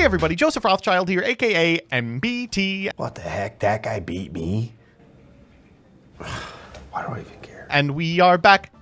Hey everybody, Joseph Rothschild here, aka MBT. What the heck? That guy beat me? Why do I even care? And we are back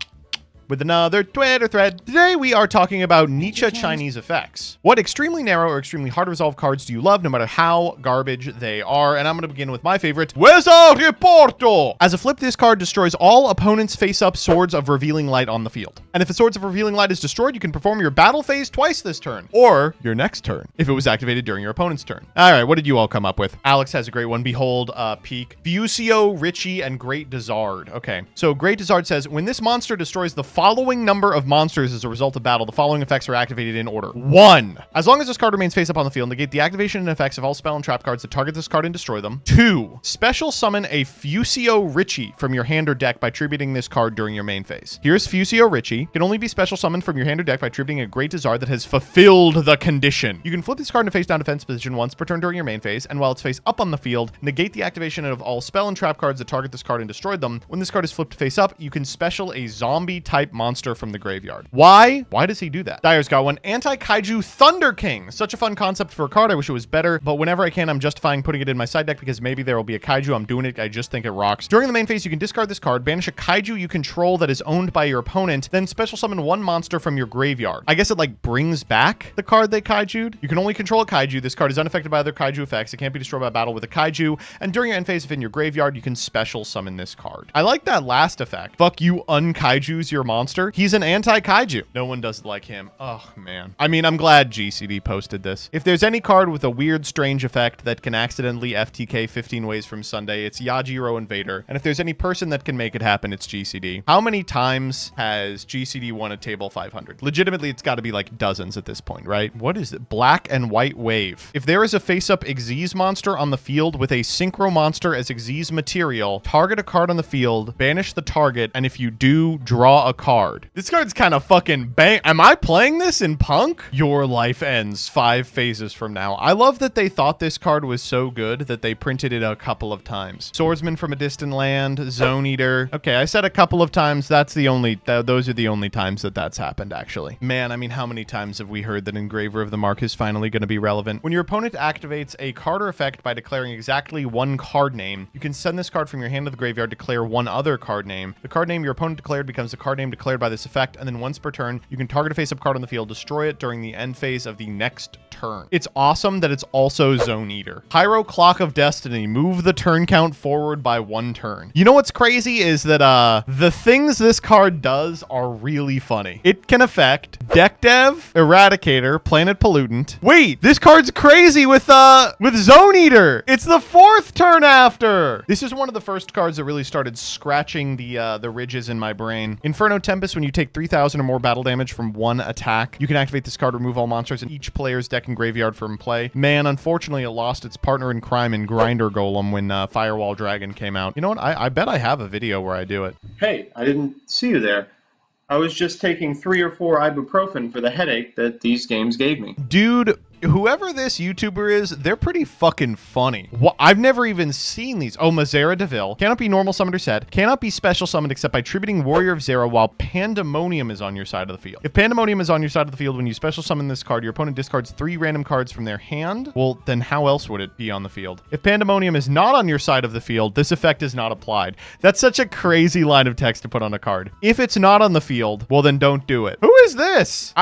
with another Twitter thread. Today we are talking about Nietzsche Chinese effects. What extremely narrow or extremely hard to resolve cards do you love, no matter how garbage they are? And I'm going to begin with my favorite, Wizard Reporto. As a flip, this card destroys all opponents' face-up Swords of Revealing Light on the field. And if the Swords of Revealing Light is destroyed, you can perform your battle phase twice this turn, or your next turn, if it was activated during your opponent's turn. All right, what did you all come up with? Alex has a great one. Behold, Peak, Yugioh, Richie, and Great Dizard. Okay, so Great Dizard says, when this monster destroys the following number of monsters as a result of battle, the following effects are activated in order. 1. As long as this card remains face up on the field, negate the activation and effects of all spell and trap cards that target this card and destroy them. 2. Special summon a Yugioh Richie from your hand or deck by tributing this card during your main phase. Here's Yugioh Richie. Can only be special summoned from your hand or deck by tributing a Great Dizard that has fulfilled the condition. You can flip this card into face down defense position once per turn during your main phase, and while it's face up on the field, negate the activation of all spell and trap cards that target this card and destroy them. When this card is flipped face up, you can special a zombie type monster from the graveyard. Why? Why does he do that? Dyer's got one. Anti-Kaiju Thunder King. Such a fun concept for a card. I wish it was better, but whenever I can, I'm justifying putting it in my side deck because maybe there will be a Kaiju. I'm doing it. I just think it rocks. During the main phase, you can discard this card, banish a Kaiju you control that is owned by your opponent, then special summon one monster from your graveyard. I guess it like brings back the card they Kaiju'd. You can only control a Kaiju. This card is unaffected by other Kaiju effects. It can't be destroyed by battle with a Kaiju, and during your end phase, if in your graveyard, you can special summon this card. I like that last effect. Fuck you, un-Kaiju's your monster. He's an anti-Kaiju. No one does it like him. Oh, man. I mean, I'm glad GCD posted this. If there's any card with a weird, strange effect that can accidentally FTK 15 ways from Sunday, it's Yugioh Invader. And if there's any person that can make it happen, it's GCD. How many times has GCD won a table 500? Legitimately, it's got to be like dozens at this point, right? What is it? Black and White Wave. If there is a face-up Xyz monster on the field with a Synchro monster as Xyz material, target a card on the field, banish the target, and if you do, draw a card. This card's kind of fucking bang. Am I playing this in Punk? Your life ends 5 phases from now. I love that they thought this card was so good that they printed it a couple of times. Swordsman from a Distant Land, Zone Eater. Okay, I said a couple of times. That's the only, those are the only times that that's happened, actually. Man, I mean, how many times have we heard that Engraver of the Mark is finally going to be relevant? When your opponent activates a card or effect by declaring exactly one card name, you can send this card from your hand to the graveyard, declare one other card name. The card name your opponent declared becomes the card name declared by this effect, and then once per turn, you can target a face-up card on the field, destroy it during the end phase of the next turn. It's awesome that it's also Zone Eater. Pyro Clock of Destiny. Move the turn count forward by 1 turn. You know what's crazy is that the things this card does are really funny. It can affect Deck Dev, Eradicator, Planet Pollutant. Wait, this card's crazy with Zone Eater. It's the 4th turn after. This is one of the first cards that really started scratching the ridges in my brain. Inferno Tempest, when you take 3,000 or more battle damage from 1 attack, you can activate this card, remove all monsters in each player's deck and graveyard from play. Man, unfortunately, it lost its partner in crime in Grinder Golem when Firewall Dragon came out. You know what? I bet I have a video where I do it. Hey, I didn't see you there. I was just taking 3 or 4 ibuprofen for the headache that these games gave me. Dude, whoever this YouTuber is, they're pretty fucking funny. I've never even seen these. Oh, Mazera DeVille. Cannot be normal summoned or set. Cannot be special summoned except by tributing Warrior of Zera while Pandemonium is on your side of the field. If Pandemonium is on your side of the field when you special summon this card, your opponent discards 3 random cards from their hand. Well, then how else would it be on the field? If Pandemonium is not on your side of the field, this effect is not applied. That's such a crazy line of text to put on a card. If it's not on the field, well, then don't do it. Who is this?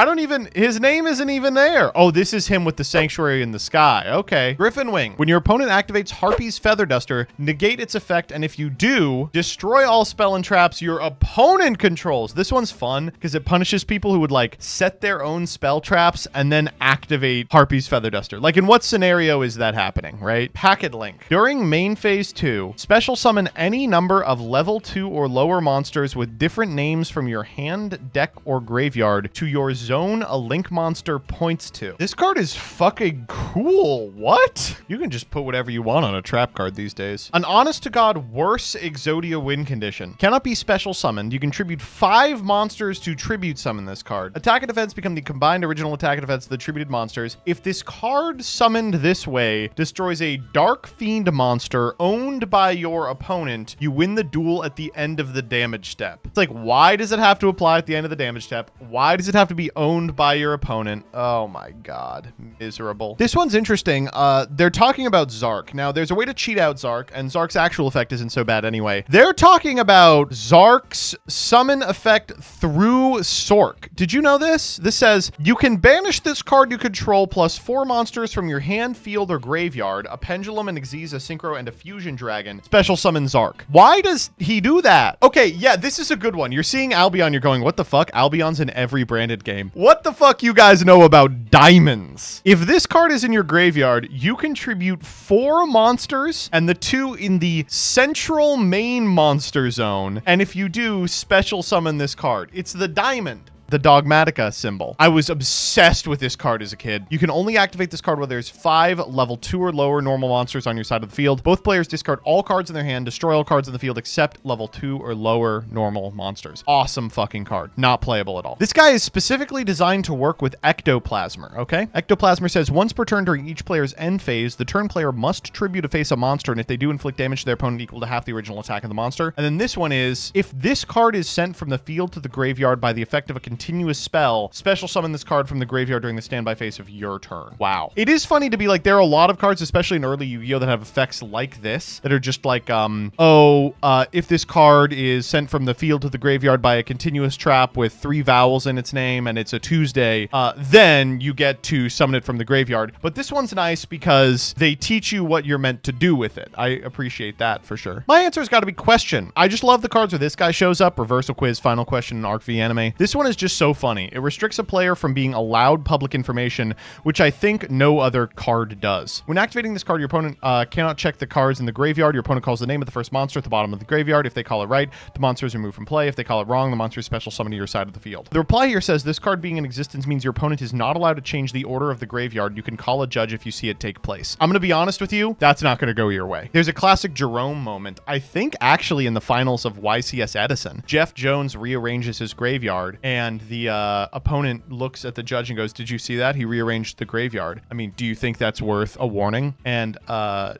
His name isn't even there. Oh, this is him with the Sanctuary in the Sky. Okay. Griffin Wing. When your opponent activates Harpy's Feather Duster, negate its effect, and if you do, destroy all spell and traps your opponent controls. This one's fun because it punishes people who would like set their own spell traps and then activate Harpy's Feather Duster. Like in what scenario is that happening, right? Packet Link. During main phase 2, special summon any number of level 2 or lower monsters with different names from your hand, deck, or graveyard to your zone a link monster points to. This card is fucking cool. What? You can just put whatever you want on a trap card these days. An honest to God worse Exodia win condition. Cannot be special summoned. You can tribute 5 monsters to tribute summon this card. Attack and defense become the combined original attack and defense of the tributed monsters. If this card summoned this way destroys a Dark Fiend monster owned by your opponent, you win the duel at the end of the damage step. It's like, why does it have to apply at the end of the damage step? Why does it have to be owned by your opponent? Oh my God, miserable. This one's interesting. They're talking about Zark. Now, there's a way to cheat out Zark, and Zark's actual effect isn't so bad anyway. They're talking about Zark's summon effect through Sork. Did you know this? This says, you can banish this card you control plus 4 monsters from your hand, field, or graveyard, a Pendulum, an Xyz, a Synchro, and a Fusion Dragon. Special summon Zark. Why does he do that? Okay, yeah, this is a good one. You're seeing Albion, you're going, what the fuck? Albion's in every branded game. What the fuck you guys know about diamonds? If this card is in your graveyard, you contribute 4 monsters and the 2 in the central main monster zone. And if you do, special summon this card. It's the diamond. The Dogmatica symbol. I was obsessed with this card as a kid. You can only activate this card when there's 5 level 2 or lower normal monsters on your side of the field. Both players discard all cards in their hand, destroy all cards in the field except level 2 or lower normal monsters. Awesome fucking card. Not playable at all. This guy is specifically designed to work with Ectoplasmer, okay? Ectoplasmer says, once per turn during each player's end phase, the turn player must tribute a face a monster, and if they do, inflict damage to their opponent equal to half the original attack of the monster. And then this one is, if this card is sent from the field to the graveyard by the effect of a continuous spell, special summon this card from the graveyard during the standby phase of your turn. Wow. It is funny to be like, there are a lot of cards, especially in early Yu-Gi-Oh, that have effects like this, that are just like, if this card is sent from the field to the graveyard by a continuous trap with 3 vowels in its name and it's a Tuesday, then you get to summon it from the graveyard. But this one's nice because they teach you what you're meant to do with it. I appreciate that for sure. My answer has got to be question. I just love the cards where this guy shows up, reversal quiz, final question, and Arc V anime. This one is just so funny. It restricts a player from being allowed public information, which I think no other card does. When activating this card, your opponent cannot check the cards in the graveyard. Your opponent calls the name of the first monster at the bottom of the graveyard. If they call it right, the monster is removed from play. If they call it wrong, the monster is special summoned to your side of the field. The reply here says, this card being in existence means your opponent is not allowed to change the order of the graveyard. You can call a judge if you see it take place. I'm going to be honest with you, that's not going to go your way. There's a classic Jerome moment, I think actually in the finals of YCS Edison. Jeff Jones rearranges his graveyard, and the opponent looks at the judge and goes, did you see that? He rearranged the graveyard. I mean, do you think that's worth a warning? And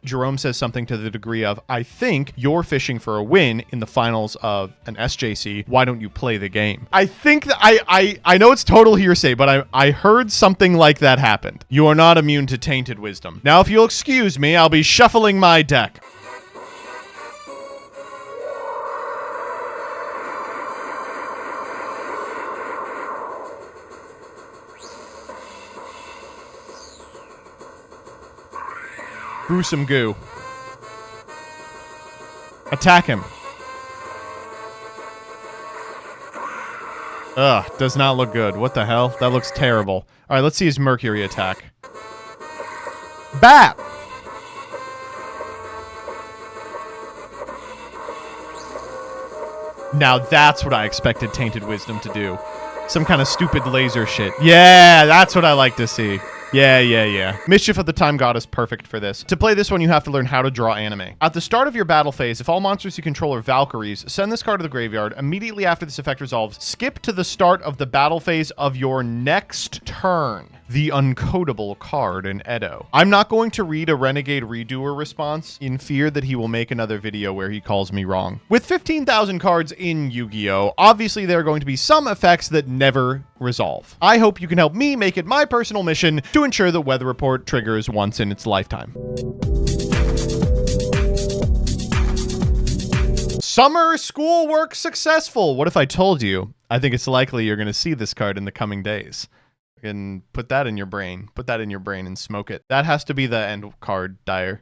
Jerome says something to the degree of, I think you're fishing for a win in the finals of an SJC. Why don't you play the game? I think that I know it's total hearsay, but I heard something like that happened. You are not immune to tainted wisdom. Now, if you'll excuse me, I'll be shuffling my deck. Brew some goo. Attack him. Ugh, does not look good. What the hell? That looks terrible. Alright, let's see his Mercury attack. Bat! Now that's what I expected Tainted Wisdom to do. Some kind of stupid laser shit. Yeah, that's what I like to see. Yeah. Mischief of the Time God is perfect for this. To play this one, you have to learn how to draw anime. At the start of your battle phase, if all monsters you control are Valkyries, send this card to the graveyard. Immediately after this effect resolves, skip to the start of the battle phase of your next turn. The uncodable card in Edo. I'm not going to read a Renegade Redoer response in fear that he will make another video where he calls me wrong. With 15,000 cards in Yu-Gi-Oh, obviously there are going to be some effects that never resolve. I hope you can help me make it my personal mission to ensure the Weather Report triggers once in its lifetime. Summer schoolwork successful. What if I told you? I think it's likely you're going to see this card in the coming days. And put that in your brain. Put that in your brain and smoke it. That has to be the end card, Dire.